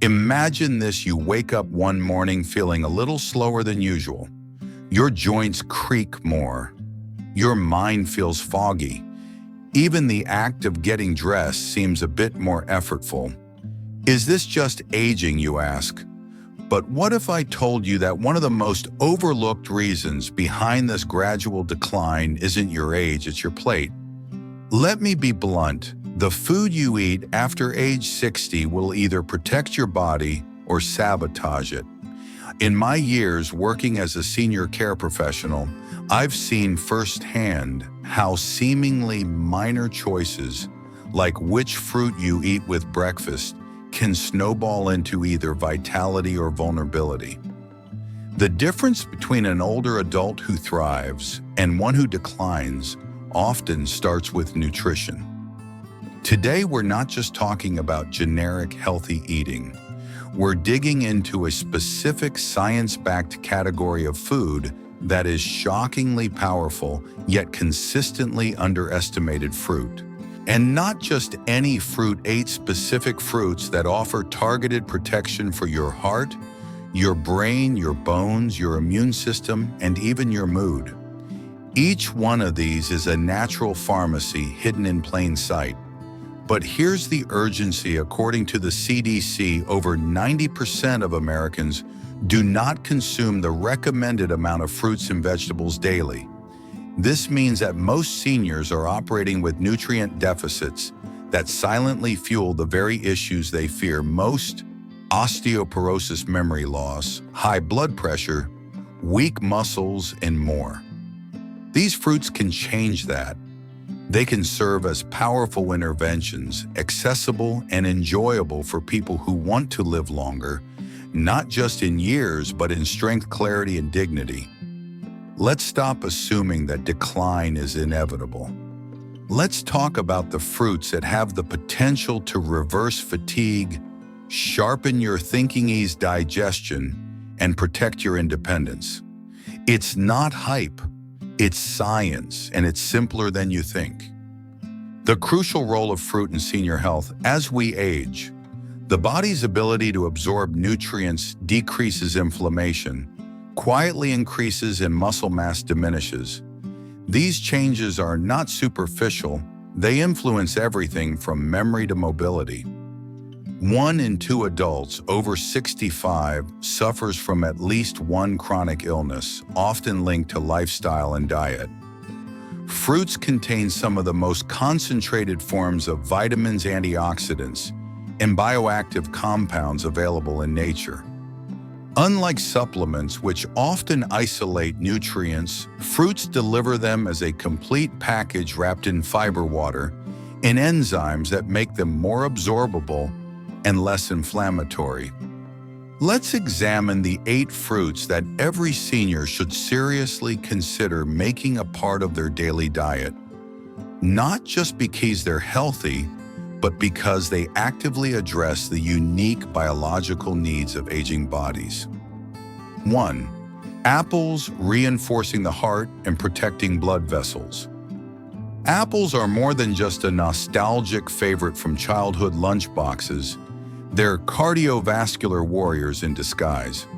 Imagine this: you wake up one morning feeling a little slower than usual. Your joints creak more. Your mind feels foggy. Even the act of getting dressed seems a bit more effortful. Is this just aging, you ask? But what if I told you that one of the most overlooked reasons behind this gradual decline isn't your age, it's your plate? Let me be blunt. The food you eat after age 60 will either protect your body or sabotage it. In my years working as a senior care professional, I've seen firsthand how seemingly minor choices, like which fruit you eat with breakfast, can snowball into either vitality or vulnerability. The difference between an older adult who thrives and one who declines often starts with nutrition. Today, we're not just talking about generic healthy eating. We're digging into a specific science-backed category of food that is shockingly powerful, yet consistently underestimated: fruit. And not just any fruit, 8 specific fruits that offer targeted protection for your heart, your brain, your bones, your immune system, and even your mood. Each one of these is a natural pharmacy hidden in plain sight. But here's the urgency. According to the CDC, over 90% of Americans do not consume the recommended amount of fruits and vegetables daily. This means that most seniors are operating with nutrient deficits that silently fuel the very issues they fear most: osteoporosis, memory loss, high blood pressure, weak muscles, and more. These fruits can change that. They can serve as powerful interventions, accessible and enjoyable for people who want to live longer, not just in years, but in strength, clarity, and dignity. Let's stop assuming that decline is inevitable. Let's talk about the fruits that have the potential to reverse fatigue, sharpen your thinking, ease digestion, and protect your independence. It's not hype. It's science, and it's simpler than you think. The crucial role of fruit in senior health: as we age, the body's ability to absorb nutrients decreases, inflammation quietly increases, and muscle mass diminishes. These changes are not superficial. They influence everything from memory to mobility. 1 in 2 adults over 65 suffers from at least one chronic illness, often linked to lifestyle and diet. Fruits contain some of the most concentrated forms of vitamins, antioxidants, and bioactive compounds available in nature. Unlike supplements, which often isolate nutrients, fruits deliver them as a complete package wrapped in fiber, water, and enzymes that make them more absorbable and less inflammatory. Let's examine the 8 fruits that every senior should seriously consider making a part of their daily diet, not just because they're healthy, but because they actively address the unique biological needs of aging bodies. 1. Apples, reinforcing the heart and protecting blood vessels. Apples are more than just a nostalgic favorite from childhood lunchboxes. They're cardiovascular warriors in disguise.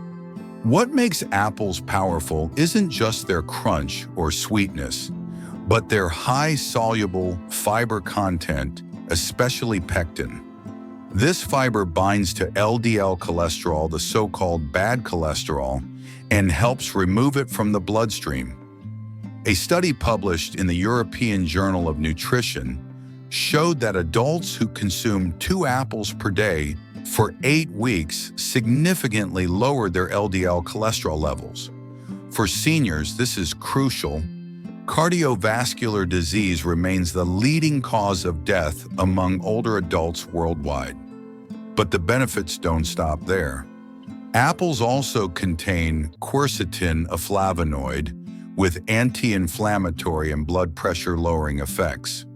What makes apples powerful isn't just their crunch or sweetness, but their high-soluble fiber content, especially pectin. This fiber binds to LDL cholesterol, the so-called bad cholesterol, and helps remove it from the bloodstream. A study published in the European Journal of Nutrition showed that adults who consumed 2 apples per day for 8 weeks significantly lowered their LDL cholesterol levels. For seniors, this is crucial. Cardiovascular disease remains the leading cause of death among older adults worldwide. But the benefits don't stop there. Apples also contain quercetin, a flavonoid, with anti-inflammatory and blood pressure-lowering effects.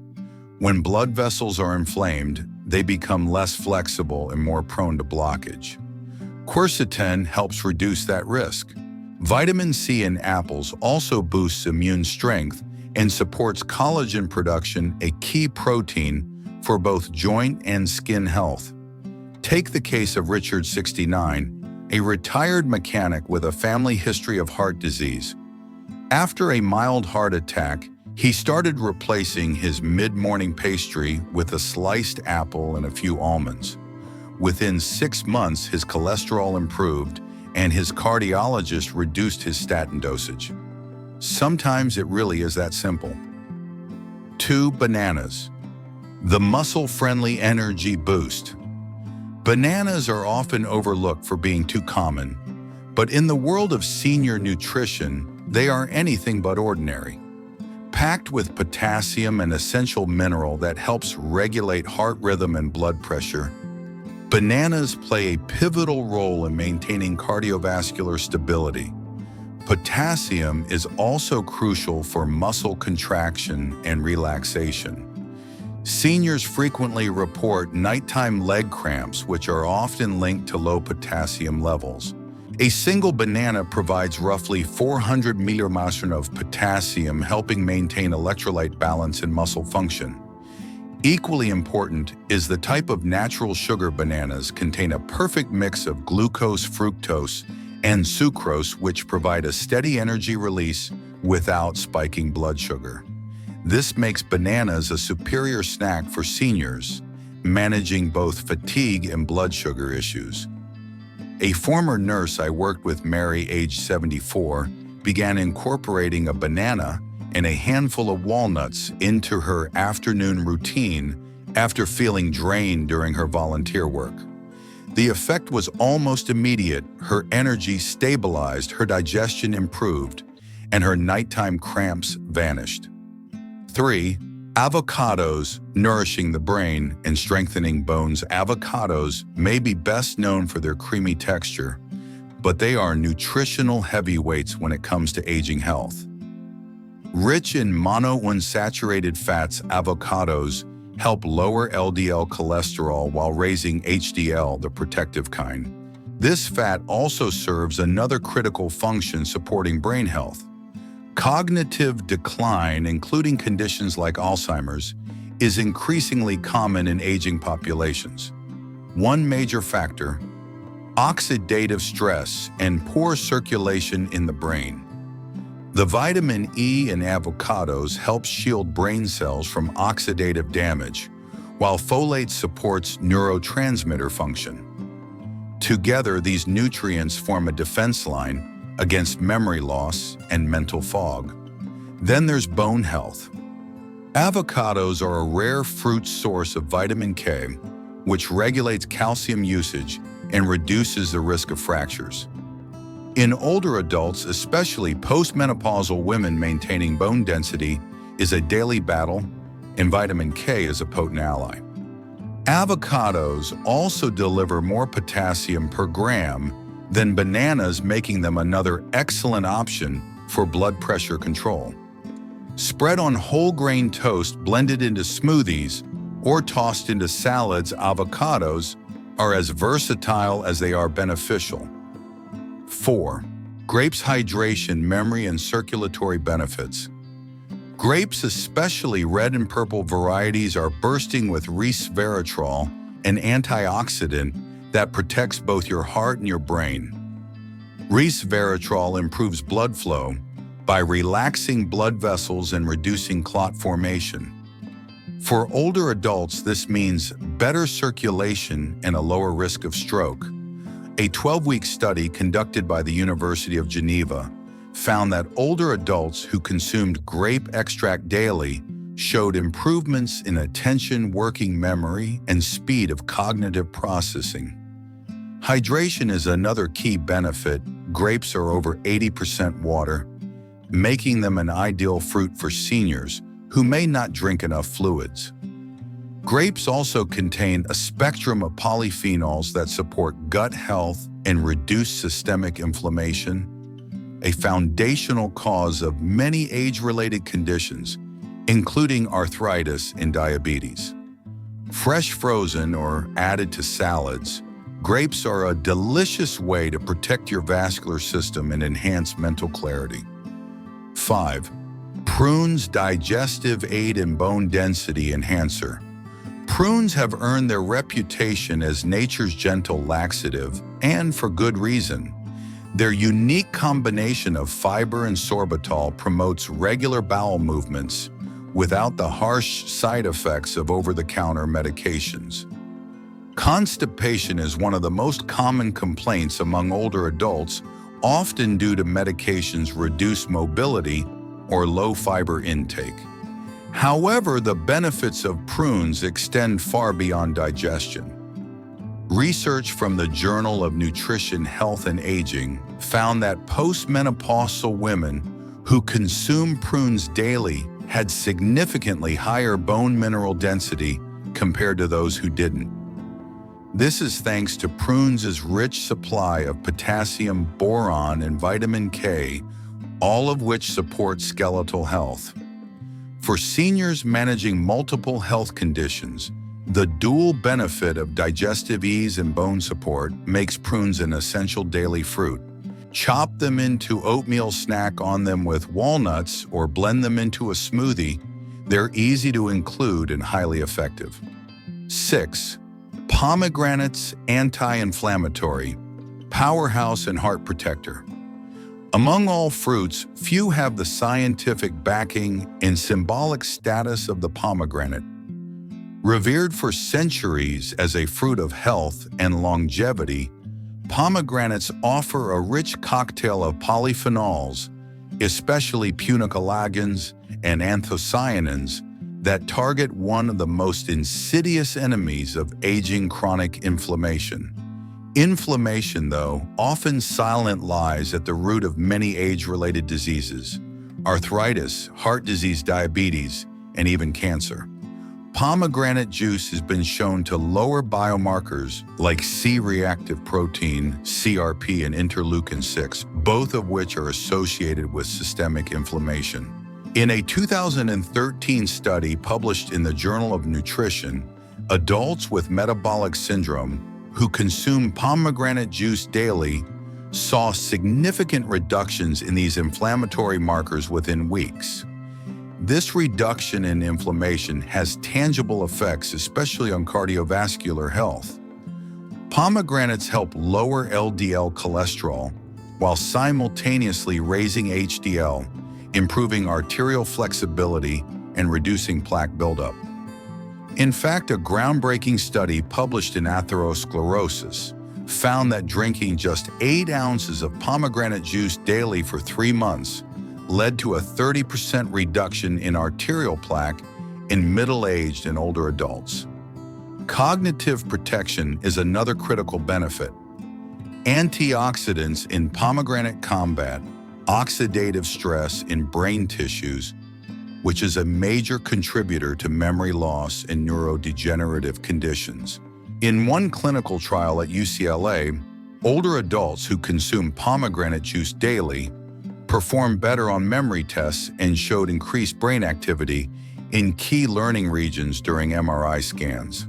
When blood vessels are inflamed, they become less flexible and more prone to blockage. Quercetin helps reduce that risk. Vitamin C in apples also boosts immune strength and supports collagen production, a key protein for both joint and skin health. Take the case of Richard, 69, a retired mechanic with a family history of heart disease. After a mild heart attack, he started replacing his mid-morning pastry with a sliced apple and a few almonds. Within 6 months, his cholesterol improved and his cardiologist reduced his statin dosage. Sometimes it really is that simple. 2. Bananas. The muscle-friendly energy boost. Bananas are often overlooked for being too common, but in the world of senior nutrition, they are anything but ordinary. Packed with potassium, an essential mineral that helps regulate heart rhythm and blood pressure, bananas play a pivotal role in maintaining cardiovascular stability. Potassium is also crucial for muscle contraction and relaxation. Seniors frequently report nighttime leg cramps, which are often linked to low potassium levels. A single banana provides roughly 400 milligrams of potassium, helping maintain electrolyte balance and muscle function. Equally important is the type of natural sugar. Bananas contain a perfect mix of glucose, fructose, and sucrose, which provide a steady energy release without spiking blood sugar. This makes bananas a superior snack for seniors, managing both fatigue and blood sugar issues. A former nurse I worked with, Mary, age 74, began incorporating a banana and a handful of walnuts into her afternoon routine after feeling drained during her volunteer work. The effect was almost immediate. Her energy stabilized, her digestion improved, and her nighttime cramps vanished. 3. Avocados, nourishing the brain and strengthening bones. Avocados may be best known for their creamy texture, but they are nutritional heavyweights when it comes to aging health. Rich in monounsaturated fats, avocados help lower LDL cholesterol while raising HDL, the protective kind. This fat also serves another critical function, supporting brain health. Cognitive decline, including conditions like Alzheimer's, is increasingly common in aging populations. One major factor: oxidative stress and poor circulation in the brain. The vitamin E in avocados helps shield brain cells from oxidative damage, while folate supports neurotransmitter function. Together, these nutrients form a defense line against memory loss and mental fog. Then there's bone health. Avocados are a rare fruit source of vitamin K, which regulates calcium usage and reduces the risk of fractures. In older adults, especially post-menopausal women, maintaining bone density is a daily battle, and vitamin K is a potent ally. Avocados also deliver more potassium per gram than bananas, making them another excellent option for blood pressure control. Spread on whole grain toast, blended into smoothies, or tossed into salads, avocados are as versatile as they are beneficial. 4. Grapes, hydration, memory, and circulatory benefits. Grapes, especially red and purple varieties, are bursting with resveratrol, an antioxidant that protects both your heart and your brain. Resveratrol improves blood flow by relaxing blood vessels and reducing clot formation. For older adults, this means better circulation and a lower risk of stroke. A 12-week study conducted by the University of Geneva found that older adults who consumed grape extract daily showed improvements in attention, working memory, and speed of cognitive processing. Hydration is another key benefit. Grapes are over 80% water, making them an ideal fruit for seniors who may not drink enough fluids. Grapes also contain a spectrum of polyphenols that support gut health and reduce systemic inflammation, a foundational cause of many age-related conditions, including arthritis and diabetes. Fresh, frozen, or added to salads, grapes are a delicious way to protect your vascular system and enhance mental clarity. 5. Prunes, digestive aid and bone density enhancer. Prunes have earned their reputation as nature's gentle laxative, and for good reason. Their unique combination of fiber and sorbitol promotes regular bowel movements without the harsh side effects of over-the-counter medications. Constipation is one of the most common complaints among older adults, often due to medications' reduced mobility or low fiber intake. However, the benefits of prunes extend far beyond digestion. Research from the Journal of Nutrition, Health and Aging found that post-menopausal women who consume prunes daily had significantly higher bone mineral density compared to those who didn't. This is thanks to prunes' rich supply of potassium, boron, and vitamin K, all of which support skeletal health. For seniors managing multiple health conditions, the dual benefit of digestive ease and bone support makes prunes an essential daily fruit. Chop them into oatmeal, snack on them with walnuts, or blend them into a smoothie. They're easy to include and highly effective. 6. Pomegranates, anti-inflammatory, powerhouse and heart protector. Among all fruits, few have the scientific backing and symbolic status of the pomegranate. Revered for centuries as a fruit of health and longevity, pomegranates offer a rich cocktail of polyphenols, especially punicalagins and anthocyanins, that target one of the most insidious enemies of aging: chronic inflammation. Inflammation, though, often silent lies at the root of many age-related diseases: arthritis, heart disease, diabetes, and even cancer. Pomegranate juice has been shown to lower biomarkers like C-reactive protein, CRP, and interleukin-6, both of which are associated with systemic inflammation. In a 2013 study published in the Journal of Nutrition, adults with metabolic syndrome who consume pomegranate juice daily saw significant reductions in these inflammatory markers within weeks. This reduction in inflammation has tangible effects, especially on cardiovascular health. Pomegranates help lower LDL cholesterol while simultaneously raising HDL, improving arterial flexibility and reducing plaque buildup. In fact, a groundbreaking study published in Atherosclerosis found that drinking just 8 ounces of pomegranate juice daily for 3 months led to a 30% reduction in arterial plaque in middle-aged and older adults. Cognitive protection is another critical benefit. Antioxidants in pomegranate combat oxidative stress in brain tissues, which is a major contributor to memory loss and neurodegenerative conditions. In one clinical trial at UCLA, older adults who consumed pomegranate juice daily performed better on memory tests and showed increased brain activity in key learning regions during MRI scans.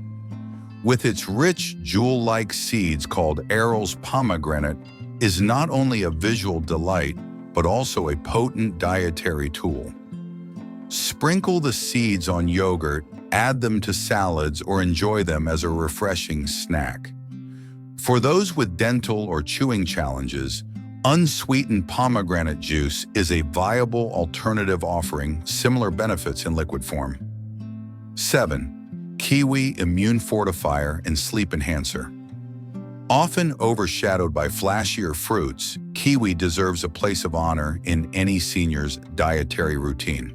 With its rich jewel-like seeds called Errol's pomegranate is not only a visual delight, but also a potent dietary tool. Sprinkle the seeds on yogurt, add them to salads, or enjoy them as a refreshing snack. For those with dental or chewing challenges, unsweetened pomegranate juice is a viable alternative offering similar benefits in liquid form. 7. Kiwi immune fortifier and sleep enhancer. Often overshadowed by flashier fruits, kiwi deserves a place of honor in any senior's dietary routine.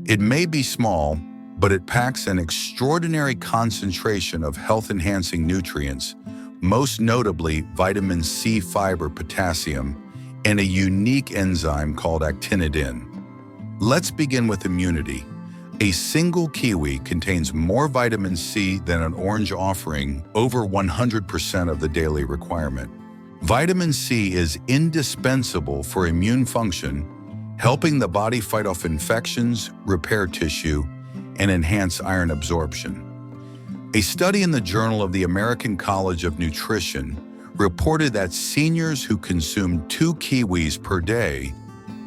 It may be small, but it packs an extraordinary concentration of health-enhancing nutrients, most notably vitamin C, fiber, potassium, and a unique enzyme called actinidin. Let's begin with immunity. A single kiwi contains more vitamin C than an orange, offering over 100% of the daily requirement. Vitamin C is indispensable for immune function, helping the body fight off infections, repair tissue, and enhance iron absorption. A study in the Journal of the American College of Nutrition reported that seniors who consumed 2 kiwis per day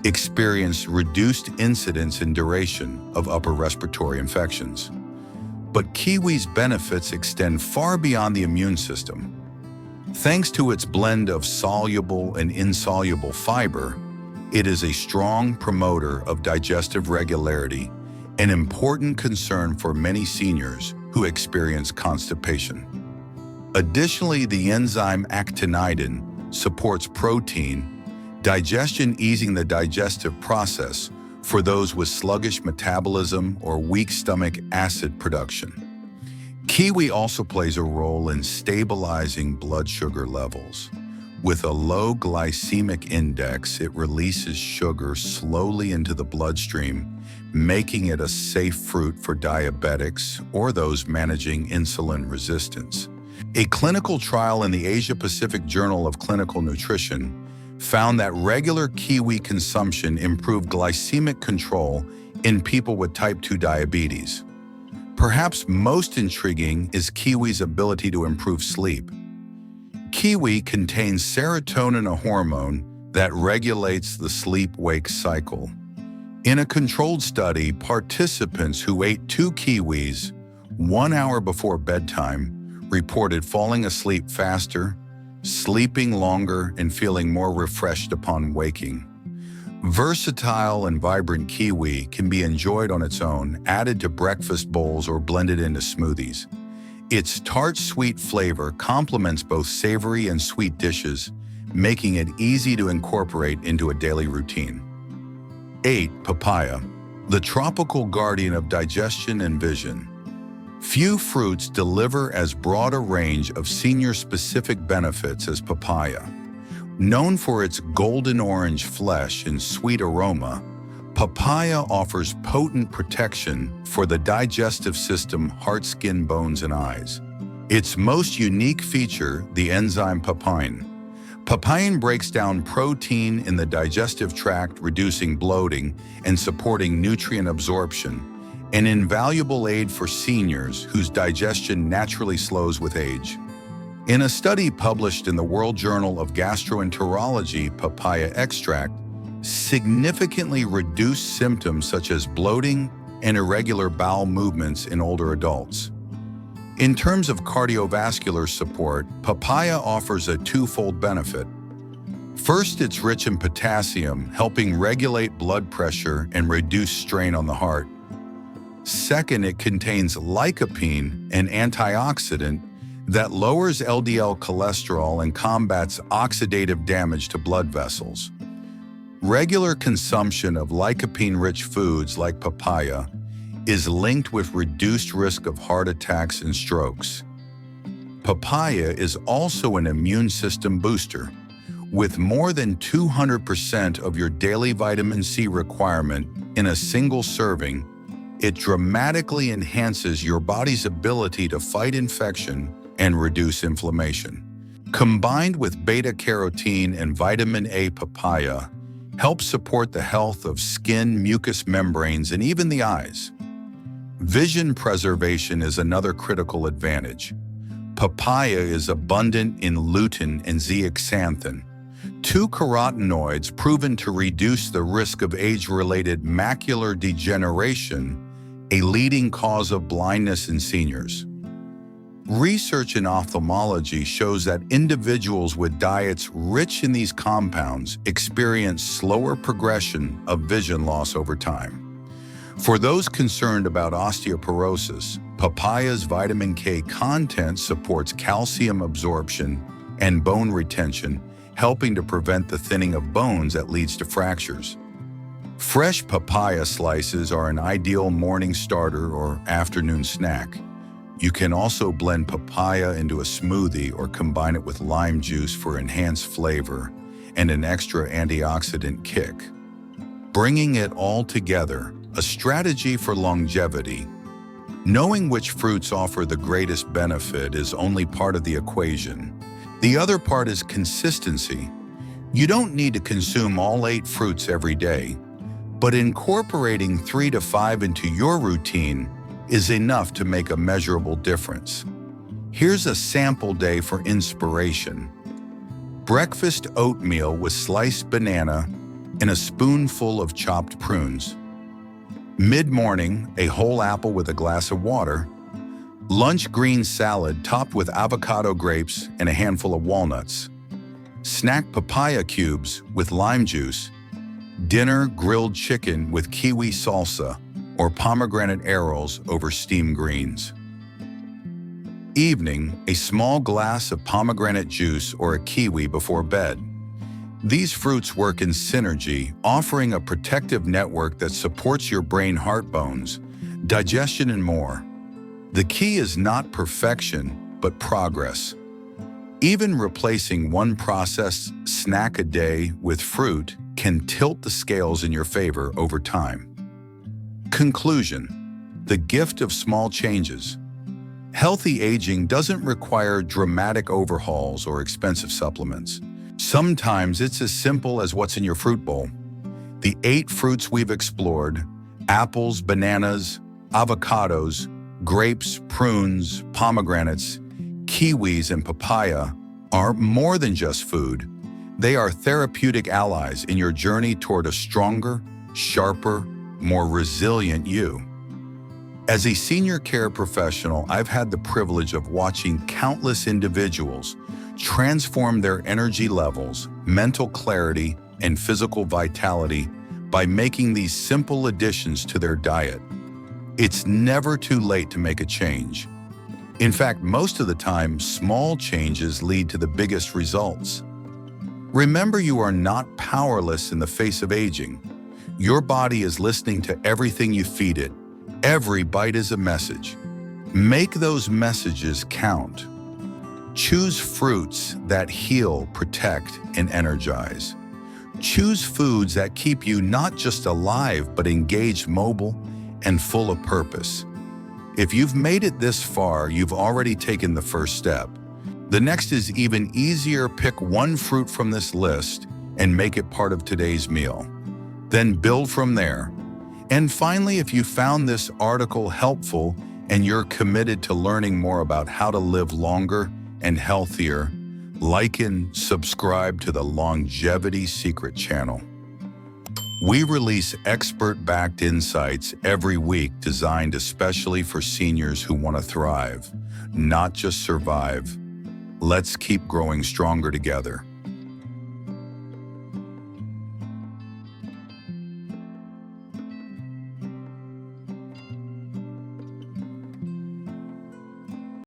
experienced reduced incidence and duration of upper respiratory infections. But kiwi's benefits extend far beyond the immune system. Thanks to its blend of soluble and insoluble fiber, it is a strong promoter of digestive regularity, an important concern for many seniors who experience constipation. Additionally, the enzyme actinidin supports protein digestion, easing the digestive process for those with sluggish metabolism or weak stomach acid production. Kiwi also plays a role in stabilizing blood sugar levels. With a low glycemic index, it releases sugar slowly into the bloodstream, making it a safe fruit for diabetics or those managing insulin resistance. A clinical trial in the Asia-Pacific Journal of Clinical Nutrition found that regular kiwi consumption improved glycemic control in people with type 2 diabetes. Perhaps most intriguing is kiwi's ability to improve sleep. Kiwi contains serotonin, a hormone that regulates the sleep-wake cycle. In a controlled study, participants who ate 2 kiwis 1 hour before bedtime reported falling asleep faster, sleeping longer, and feeling more refreshed upon waking. Versatile and vibrant kiwi can be enjoyed on its own, added to breakfast bowls, or blended into smoothies. Its tart-sweet flavor complements both savory and sweet dishes, making it easy to incorporate into a daily routine. 8. Papaya, the tropical guardian of digestion and vision. Few fruits deliver as broad a range of senior-specific benefits as papaya. Known for its golden orange flesh and sweet aroma, papaya offers potent protection for the digestive system, heart, skin, bones, and eyes. Its most unique feature, the enzyme papain. Papain breaks down protein in the digestive tract, reducing bloating and supporting nutrient absorption, an invaluable aid for seniors whose digestion naturally slows with age. In a study published in the World Journal of Gastroenterology, papaya extract significantly reduced symptoms such as bloating and irregular bowel movements in older adults. In terms of cardiovascular support, papaya offers a twofold benefit. First, it's rich in potassium, helping regulate blood pressure and reduce strain on the heart. Second, it contains lycopene, an antioxidant that lowers LDL cholesterol and combats oxidative damage to blood vessels. Regular consumption of lycopene-rich foods like papaya is linked with reduced risk of heart attacks and strokes. Papaya is also an immune system booster. With more than 200% of your daily vitamin C requirement in a single serving, it dramatically enhances your body's ability to fight infection and reduce inflammation. Combined with beta-carotene and vitamin A, papaya helps support the health of skin, mucous membranes, and even the eyes. Vision preservation is another critical advantage. Papaya is abundant in lutein and zeaxanthin, 2 carotenoids proven to reduce the risk of age-related macular degeneration, a leading cause of blindness in seniors. Research in ophthalmology shows that individuals with diets rich in these compounds experience slower progression of vision loss over time. For those concerned about osteoporosis, papaya's vitamin K content supports calcium absorption and bone retention, helping to prevent the thinning of bones that leads to fractures. Fresh papaya slices are an ideal morning starter or afternoon snack. You can also blend papaya into a smoothie or combine it with lime juice for enhanced flavor and an extra antioxidant kick. Bringing it all together, a strategy for longevity. Knowing which fruits offer the greatest benefit is only part of the equation. The other part is consistency. You don't need to consume all 8 fruits every day, but incorporating 3 to 5 into your routine is enough to make a measurable difference. Here's a sample day for inspiration. Breakfast oatmeal with sliced banana and a spoonful of chopped prunes. Mid-morning, a whole apple with a glass of water. Lunch green salad topped with avocado grapes and a handful of walnuts. Snack papaya cubes with lime juice. Dinner grilled chicken with kiwi salsa or pomegranate arrows over steamed greens. Evening, a small glass of pomegranate juice or a kiwi before bed. These fruits work in synergy, offering a protective network that supports your brain-heart bones, digestion, and more. The key is not perfection, but progress. Even replacing one processed snack a day with fruit can tilt the scales in your favor over time. Conclusion: the gift of small changes. Healthy aging doesn't require dramatic overhauls or expensive supplements. Sometimes it's as simple as what's in your fruit bowl. The 8 fruits we've explored: apples, bananas, avocados, grapes, prunes, pomegranates, kiwis, and papaya, are more than just food. They are therapeutic allies in your journey toward a stronger, sharper, more resilient you. As a senior care professional, I've had the privilege of watching countless individuals transform their energy levels, mental clarity, and physical vitality by making these simple additions to their diet. It's never too late to make a change. In fact, most of the time, small changes lead to the biggest results. Remember, you are not powerless in the face of aging. Your body is listening to everything you feed it. Every bite is a message. Make those messages count. Choose fruits that heal, protect, and energize. Choose foods that keep you not just alive, but engaged, mobile, and full of purpose. If you've made it this far, you've already taken the first step. The next is even easier. Pick one fruit from this list and make it part of today's meal. Then build from there. And finally, if you found this article helpful and you're committed to learning more about how to live longer and healthier, like and subscribe to the Longevity Secret channel. We release expert-backed insights every week designed especially for seniors who want to thrive, not just survive. Let's keep growing stronger together.